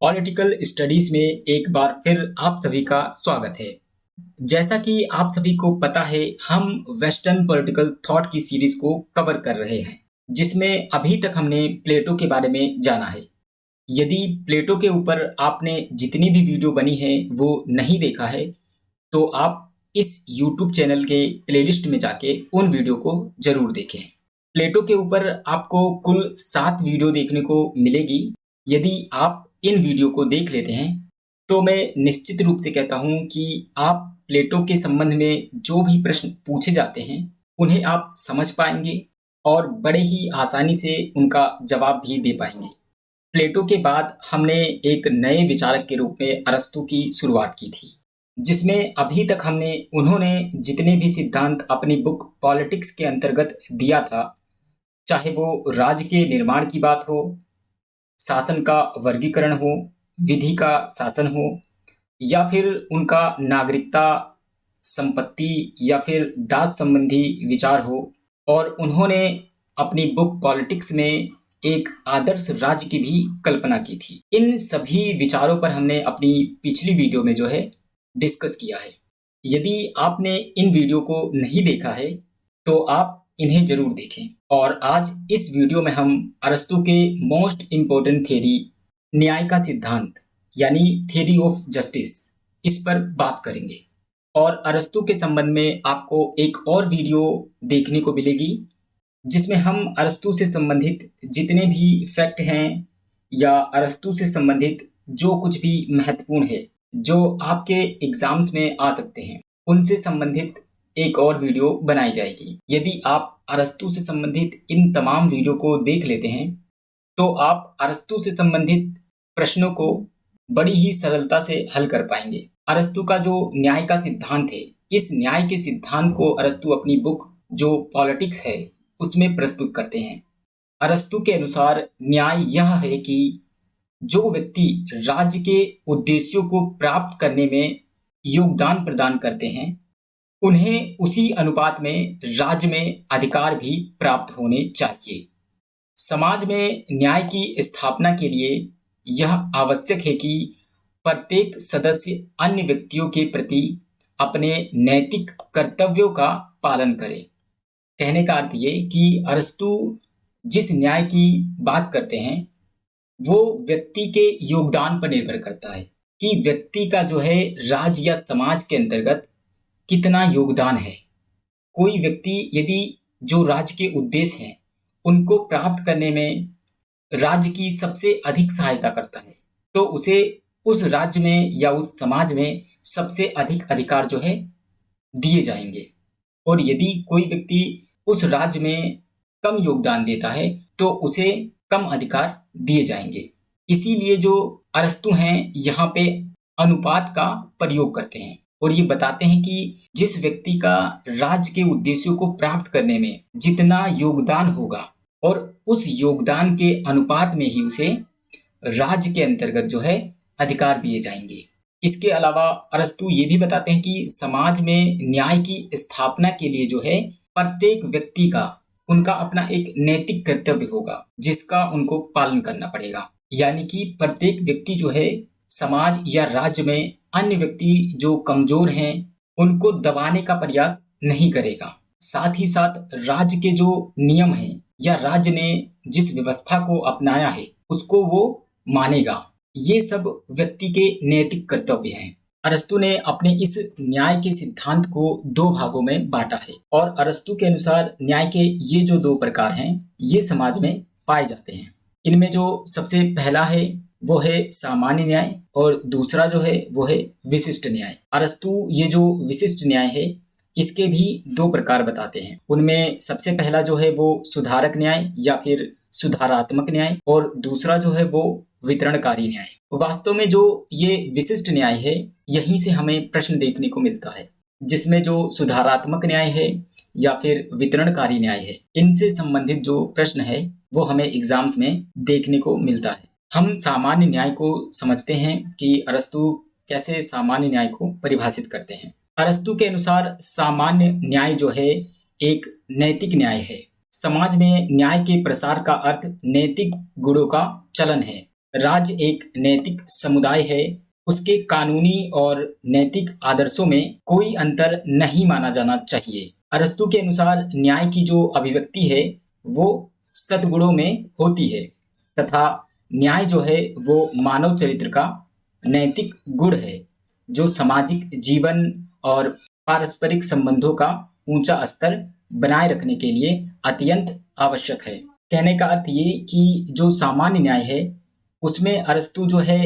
Political studies में एक बार फिर आप सभी का स्वागत है। जैसा कि आप सभी को पता है, हम वेस्टर्न पॉलिटिकल थॉट की सीरीज को कवर कर रहे हैं, जिसमें अभी तक हमने प्लेटो के बारे में जाना है। यदि प्लेटो के ऊपर आपने जितनी भी वीडियो बनी है वो नहीं देखा है, तो आप इस यूट्यूब चैनल के प्लेलिस्ट में जाके उन वीडियो को जरूर देखें। प्लेटो के ऊपर आपको कुल 7 वीडियो देखने को मिलेगी। यदि आप इन वीडियो को देख लेते हैं तो मैं निश्चित रूप से कहता हूं कि आप प्लेटो के संबंध में जो भी प्रश्न पूछे जाते हैं उन्हें आप समझ पाएंगे और बड़े ही आसानी से उनका जवाब भी दे पाएंगे। प्लेटो के बाद हमने एक नए विचारक के रूप में अरस्तू की शुरुआत की थी, जिसमें अभी तक हमने उन्होंने जितने भी सिद्धांत अपनी बुक पॉलिटिक्स के अंतर्गत दिया था, चाहे वो राज्य के निर्माण की बात हो, शासन का वर्गीकरण हो, विधि का शासन हो, या फिर उनका नागरिकता, संपत्ति या फिर दास संबंधी विचार हो, और उन्होंने अपनी बुक पॉलिटिक्स में एक आदर्श राज्य की भी कल्पना की थी। इन सभी विचारों पर हमने अपनी पिछली वीडियो में जो है डिस्कस किया है। यदि आपने इन वीडियो को नहीं देखा है तो आप इन्हें जरूर देखें। और आज इस वीडियो में हम अरस्तू के मोस्ट इम्पोर्टेंट थ्योरी, न्याय का सिद्धांत यानी थ्योरी ऑफ जस्टिस, इस पर बात करेंगे। और अरस्तू के संबंध में आपको एक और वीडियो देखने को मिलेगी, जिसमें हम अरस्तू से संबंधित जितने भी फैक्ट हैं या अरस्तू से संबंधित जो कुछ भी महत्वपूर्ण है, जो आपके एग्जाम्स में आ सकते हैं, उनसे संबंधित एक और वीडियो बनाई जाएगी। यदि आप अरस्तू से संबंधित इन तमाम वीडियो को देख लेते हैं तो आप अरस्तू से संबंधित प्रश्नों को बड़ी ही सरलता से हल कर पाएंगे। अरस्तू का जो न्याय का सिद्धांत है, इस न्याय के सिद्धांत को अरस्तू अपनी बुक जो पॉलिटिक्स है उसमें प्रस्तुत करते हैं। अरस्तू के अनुसार न्याय यह है कि जो व्यक्ति राज्य के उद्देश्यों को प्राप्त करने में योगदान प्रदान करते हैं, उन्हें उसी अनुपात में राज्य में अधिकार भी प्राप्त होने चाहिए। समाज में न्याय की स्थापना के लिए यह आवश्यक है कि प्रत्येक सदस्य अन्य व्यक्तियों के प्रति अपने नैतिक कर्तव्यों का पालन करे। कहने का अर्थ ये कि अरस्तू जिस न्याय की बात करते हैं वो व्यक्ति के योगदान पर निर्भर करता है कि व्यक्ति का जो है राज्य या समाज के अंतर्गत कितना योगदान है। कोई व्यक्ति यदि जो राज्य के उद्देश्य हैं उनको प्राप्त करने में राज्य की सबसे अधिक सहायता करता है, तो उसे उस राज्य में या उस समाज में सबसे अधिक अधिकार जो है दिए जाएंगे। और यदि कोई व्यक्ति उस राज्य में कम योगदान देता है तो उसे कम अधिकार दिए जाएंगे। इसीलिए जो अरस्तू हैं यहाँ पे अनुपात का प्रयोग करते हैं और ये बताते हैं कि जिस व्यक्ति का राज्य के उद्देश्यों को प्राप्त करने में जितना योगदान होगा और उस योगदान के अनुपात में ही उसे राज्य के अंतर्गत जो है अधिकार दिए जाएंगे। इसके अलावा अरस्तू ये भी बताते हैं कि समाज में न्याय की स्थापना के लिए जो है प्रत्येक व्यक्ति का उनका अपना एक नैतिक कर्तव्य होगा, जिसका उनको पालन करना पड़ेगा। यानी कि प्रत्येक व्यक्ति जो है समाज या राज्य में अन्य व्यक्ति जो कमजोर हैं उनको दबाने का प्रयास नहीं करेगा। साथ ही साथ राज्य के जो नियम हैं या राज्य ने जिस व्यवस्था को अपनाया है उसको वो मानेगा। ये सब व्यक्ति के नैतिक कर्तव्य हैं। अरस्तू ने अपने इस न्याय के सिद्धांत को 2 भागों में बांटा है और अरस्तू के अनुसार न्याय के ये जो 2 प्रकार हैं ये समाज में पाए जाते हैं। इनमें जो सबसे पहला है वो है सामान्य न्याय और दूसरा जो है वो है विशिष्ट न्याय। अरस्तू ये जो विशिष्ट न्याय है इसके भी 2 प्रकार बताते हैं। उनमें सबसे पहला जो है वो सुधारक न्याय या फिर सुधारात्मक न्याय और दूसरा जो है वो वितरणकारी न्याय। वास्तव में जो ये विशिष्ट न्याय है यहीं से हमें प्रश्न देखने को मिलता है, जिसमें जो सुधारात्मक न्याय है या फिर वितरणकारी न्याय है, इनसे संबंधित जो प्रश्न है वो हमें एग्जाम्स में देखने को मिलता है। हम सामान्य न्याय को समझते हैं कि अरस्तू कैसे सामान्य न्याय को परिभाषित करते हैं। अरस्तू के अनुसार सामान्य न्याय जो है एक नैतिक न्याय है। समाज में न्याय के प्रसार का अर्थ नैतिक गुणों का चलन है। राज्य एक नैतिक समुदाय है, उसके कानूनी और नैतिक आदर्शों में कोई अंतर नहीं माना जाना चाहिए। अरस्तु के अनुसार न्याय की जो अभिव्यक्ति है वो सद्गुणों में होती है तथा न्याय जो है वो मानव चरित्र का नैतिक गुण है जो सामाजिक जीवन और पारस्परिक संबंधों का ऊंचा स्तर बनाए रखने के लिए अत्यंत आवश्यक है। कहने का अर्थ ये कि जो सामान्य न्याय है उसमें अरस्तु जो है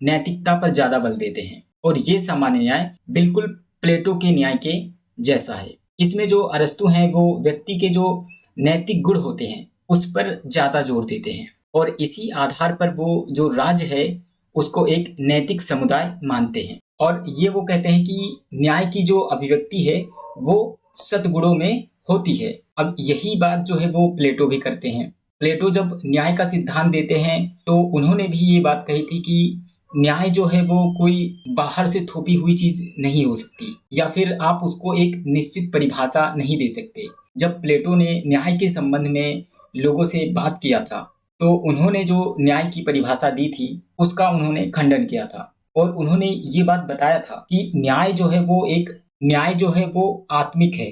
नैतिकता पर ज्यादा बल देते हैं और ये सामान्य न्याय बिल्कुल प्लेटो के न्याय के जैसा है। इसमें जो अरस्तु हैं वो व्यक्ति के जो नैतिक गुण होते हैं उस पर ज्यादा जोर देते हैं और इसी आधार पर वो जो राज्य है उसको एक नैतिक समुदाय मानते हैं और ये वो कहते हैं कि न्याय की जो अभिव्यक्ति है वो सद्गुणों में होती है। अब यही बात जो है वो प्लेटो भी करते हैं। प्लेटो जब न्याय का सिद्धांत देते हैं तो उन्होंने भी ये बात कही थी कि न्याय जो है वो कोई बाहर से थोपी हुई चीज नहीं हो सकती या फिर आप उसको एक निश्चित परिभाषा नहीं दे सकते। जब प्लेटो ने न्याय के संबंध में लोगों से बात किया था तो उन्होंने जो न्याय की परिभाषा दी थी उसका उन्होंने खंडन किया था और उन्होंने ये बात बताया था कि न्याय जो है वो आत्मिक है,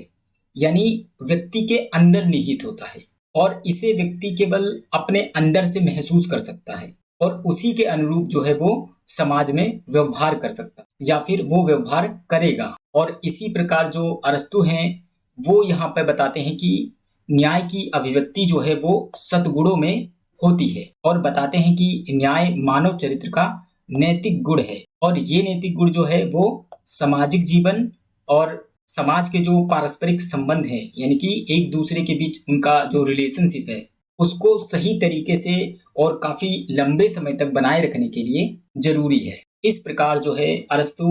यानी व्यक्ति के अंदर निहित होता है और इसे व्यक्ति केवल अपने अंदर से महसूस कर सकता है और उसी के अनुरूप जो है वो समाज में व्यवहार कर सकता है या फिर वो व्यवहार करेगा। और इसी प्रकार जो अरस्तु हैं वो यहाँ पे बताते हैं कि न्याय की अभिव्यक्ति जो है वो सद्गुणों में होती है और बताते हैं कि न्याय मानव चरित्र का नैतिक गुण है और ये नैतिक गुण जो है वो सामाजिक जीवन और समाज के जो पारस्परिक संबंध है यानी कि एक दूसरे के बीच उनका जो रिलेशनशिप है उसको सही तरीके से और काफी लंबे समय तक बनाए रखने के लिए जरूरी है। इस प्रकार जो है अरस्तु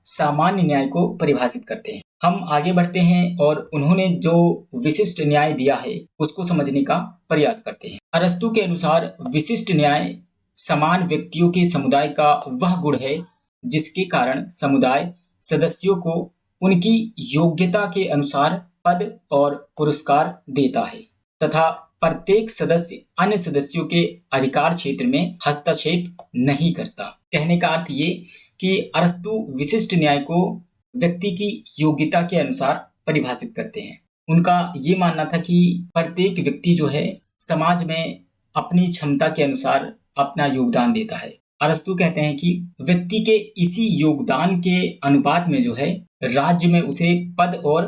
सामान्य न्याय को परिभाषित करते हैं। हम आगे बढ़ते हैं और उन्होंने जो विशिष्ट न्याय दिया है उसको समझने का प्रयास करते हैं। अरस्तु के अनुसार विशिष्ट न्याय समान व्यक्तियों के समुदाय का वह गुण है जिसके कारण समुदाय सदस्यों को उनकी योग्यता के अनुसार पद और पुरस्कार देता है तथा प्रत्येक सदस्य अन्य सदस्यों के अधिकार क्षेत्र में हस्तक्षेप नहीं करता। कहने का अर्थ ये कि अरस्तु विशिष्ट न्याय को व्यक्ति की योग्यता के अनुसार परिभाषित करते हैं। उनका ये मानना था कि प्रत्येक व्यक्ति जो है समाज में अपनी क्षमता के अनुसार अपना योगदान देता है। अरस्तु कहते हैं कि व्यक्ति के इसी योगदान के अनुपात में जो है राज्य में उसे पद और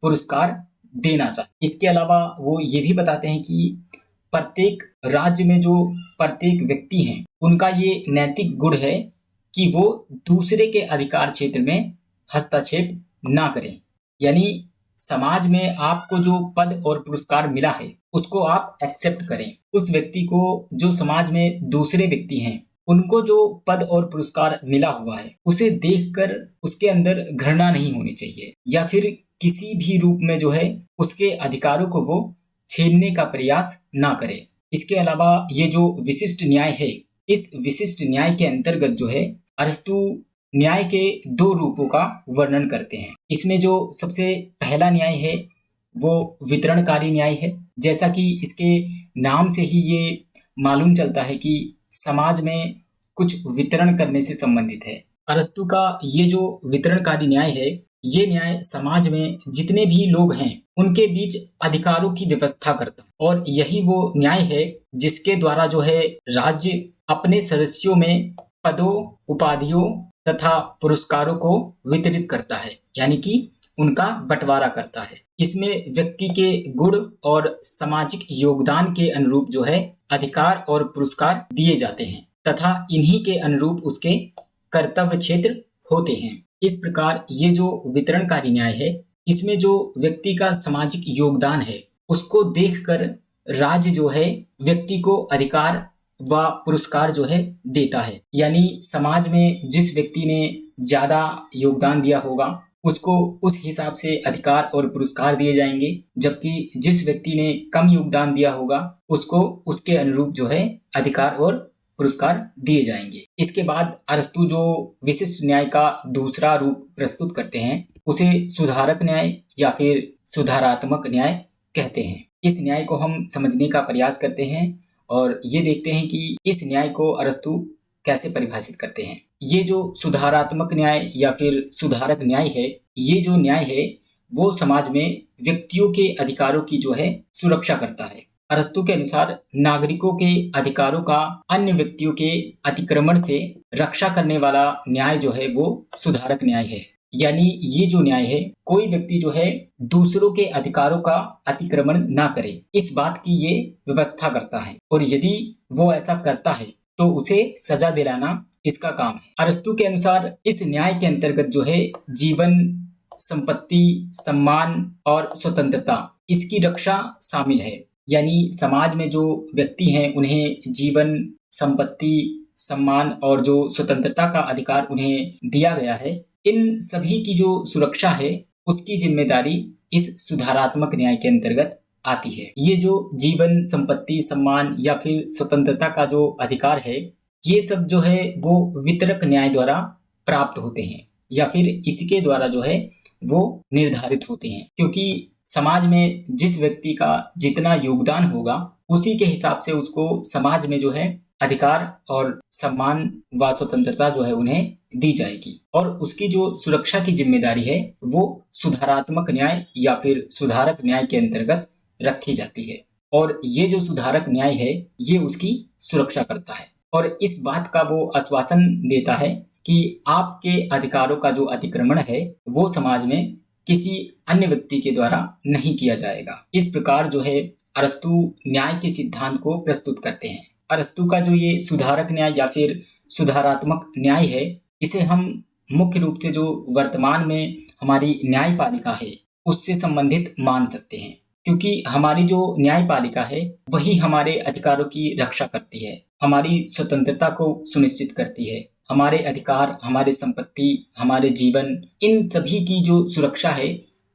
पुरस्कार देना चाहिए। इसके अलावा वो ये भी बताते हैं कि प्रत्येक राज्य में जो प्रत्येक व्यक्ति हैं उनका ये नैतिक गुण है कि वो दूसरे के अधिकार क्षेत्र में हस्तक्षेप ना करें, यानी समाज में आपको जो पद और पुरस्कार मिला है उसको आप एक्सेप्ट करें। उस व्यक्ति को जो समाज में दूसरे व्यक्ति हैं उनको जो पद और पुरस्कार मिला हुआ है उसे देखकर उसके अंदर घृणा नहीं होनी चाहिए या फिर किसी भी रूप में जो है उसके अधिकारों को वो छीनने का प्रयास ना करे। इसके अलावा ये जो विशिष्ट न्याय है इस विशिष्ट न्याय के अंतर्गत जो है अरस्तु न्याय के दो रूपों का वर्णन करते हैं। इसमें जो सबसे पहला न्याय है वो वितरणकारी न्याय है। जैसा कि इसके नाम से ही ये मालूम चलता है कि समाज में कुछ वितरण करने से संबंधित है। अरस्तु का ये जो वितरणकारी न्याय है ये न्याय समाज में जितने भी लोग हैं उनके बीच अधिकारों की व्यवस्था करता है और यही वो न्याय है जिसके द्वारा जो है राज्य अपने सदस्यों में पदों, उपाधियों तथा पुरस्कारों को वितरित करता है, यानी कि उनका बंटवारा करता है। इसमें व्यक्ति के गुण और सामाजिक योगदान के अनुरूप जो है अधिकार और पुरस्कार दिए जाते हैं तथा इन्हीं के अनुरूप उसके कर्तव्य क्षेत्र होते हैं। इस प्रकार ये जो वितरणकारी न्याय है इसमें जो व्यक्ति का सामाजिक योगदान है उसको देखकर राज्य जो है व्यक्ति को अधिकार व पुरस्कार जो है देता है, यानी समाज में जिस व्यक्ति ने ज्यादा योगदान दिया होगा उसको उस हिसाब से अधिकार और पुरस्कार दिए जाएंगे, जबकि जिस व्यक्ति ने कम योगदान दिया होगा उसको उसके अनुरूप जो है अधिकार और पुरस्कार दिए जाएंगे। इसके बाद अरस्तु जो विशिष्ट न्याय का दूसरा रूप प्रस्तुत करते हैं उसे सुधारक न्याय या फिर सुधारात्मक न्याय कहते हैं। इस न्याय को हम समझने का प्रयास करते हैं और ये देखते हैं कि इस न्याय को अरस्तु कैसे परिभाषित करते हैं। ये जो सुधारात्मक न्याय या फिर सुधारक न्याय है, ये जो न्याय है वो समाज में व्यक्तियों के अधिकारों की जो है सुरक्षा करता है। अरस्तु के अनुसार नागरिकों के अधिकारों का अन्य व्यक्तियों के अतिक्रमण से रक्षा करने वाला न्याय जो है वो सुधारक न्याय है। यानी ये जो न्याय है, कोई व्यक्ति जो है दूसरों के अधिकारों का अतिक्रमण ना करे, इस बात की ये व्यवस्था करता है, और यदि वो ऐसा करता है तो उसे सजा दिलाना इसका काम है। अरस्तु के अनुसार इस न्याय के अंतर्गत जो है जीवन, संपत्ति, सम्मान और स्वतंत्रता, इसकी रक्षा शामिल है। यानी समाज में जो व्यक्ति हैं उन्हें जीवन, संपत्ति, सम्मान और जो स्वतंत्रता का अधिकार उन्हें दिया गया है, इन सभी की जो सुरक्षा है उसकी जिम्मेदारी इस सुधारात्मक न्याय के अंतर्गत आती है। ये जो जीवन, संपत्ति, सम्मान या फिर स्वतंत्रता का जो अधिकार है, ये सब जो है वो वितरक न्याय द्वारा प्राप्त होते हैं या फिर इसके द्वारा जो है वो निर्धारित होते हैं, क्योंकि समाज में जिस व्यक्ति का जितना योगदान होगा उसी के हिसाब से उसको समाज में जो है अधिकार और सम्मान व स्वतंत्रता जो है उन्हें दी जाएगी, और उसकी जो सुरक्षा की जिम्मेदारी है वो सुधारात्मक न्याय या फिर सुधारक न्याय के अंतर्गत रखी जाती है। और ये जो सुधारक न्याय है ये उसकी सुरक्षा करता है और इस बात का वो आश्वासन देता है कि आपके अधिकारों का जो अतिक्रमण है वो समाज में किसी अन्य व्यक्ति के द्वारा नहीं किया जाएगा। इस प्रकार जो है अरस्तु न्याय के सिद्धांत को प्रस्तुत करते हैं। अरस्तु का जो ये सुधारक न्याय या फिर सुधारात्मक न्याय है, इसे हम मुख्य रूप से जो वर्तमान में हमारी न्यायपालिका है उससे संबंधित मान सकते हैं, क्योंकि हमारी जो न्यायपालिका है वही हमारे अधिकारों की रक्षा करती है, हमारी स्वतंत्रता को सुनिश्चित करती है, हमारे अधिकार, हमारे संपत्ति, हमारे जीवन, इन सभी की जो सुरक्षा है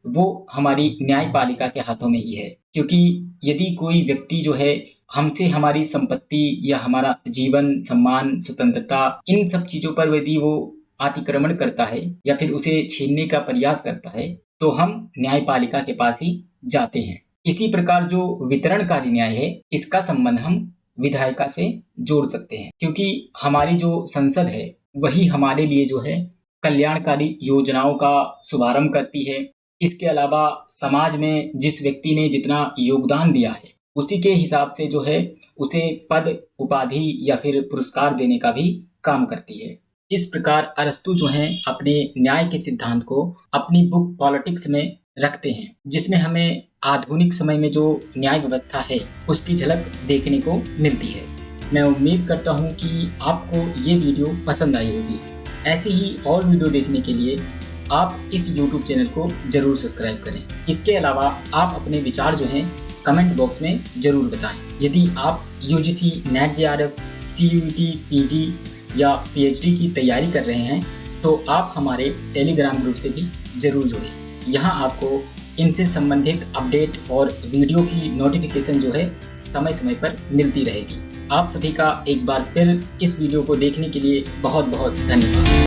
वो हमारी न्यायपालिका के हाथों में ही है। क्योंकि यदि कोई व्यक्ति जो है हमसे हमारी संपत्ति या हमारा जीवन, सम्मान, स्वतंत्रता, इन सब चीजों पर यदि वो अतिक्रमण करता है या फिर उसे छीनने का प्रयास करता है तो हम न्यायपालिका के पास ही जाते हैं। इसी प्रकार जो वितरणकारी न्याय है इसका संबंध हम विधायिका से जोड़ सकते हैं, क्योंकि हमारी जो संसद है वही हमारे लिए जो है कल्याणकारी योजनाओं का शुभारंभ करती है। इसके अलावा समाज में जिस व्यक्ति ने जितना योगदान दिया है उसी के हिसाब से जो है उसे पद, उपाधि या फिर पुरस्कार देने का भी काम करती है। इस प्रकार अरस्तु जो हैं अपने न्याय के सिद्धांत को अपनी बुक पॉलिटिक्स में रखते हैं, जिसमें हमें आधुनिक समय में जो न्याय व्यवस्था है उसकी झलक देखने को मिलती है। मैं उम्मीद करता हूँ कि आपको ये वीडियो पसंद आई होगी। ऐसी ही और वीडियो देखने के लिए आप इस YouTube चैनल को जरूर सब्सक्राइब करें। इसके अलावा आप अपने विचार जो हैं कमेंट बॉक्स में जरूर बताएं। यदि आप UGC, NET JRF, CUET, PG या PhD की तैयारी कर रहे हैं तो आप हमारे टेलीग्राम ग्रुप से भी जरूर जुड़ें। यहाँ आपको इनसे संबंधित अपडेट और वीडियो की नोटिफिकेशन जो है समय समय पर मिलती रहेगी। आप सभी का एक बार फिर इस वीडियो को देखने के लिए बहुत बहुत धन्यवाद।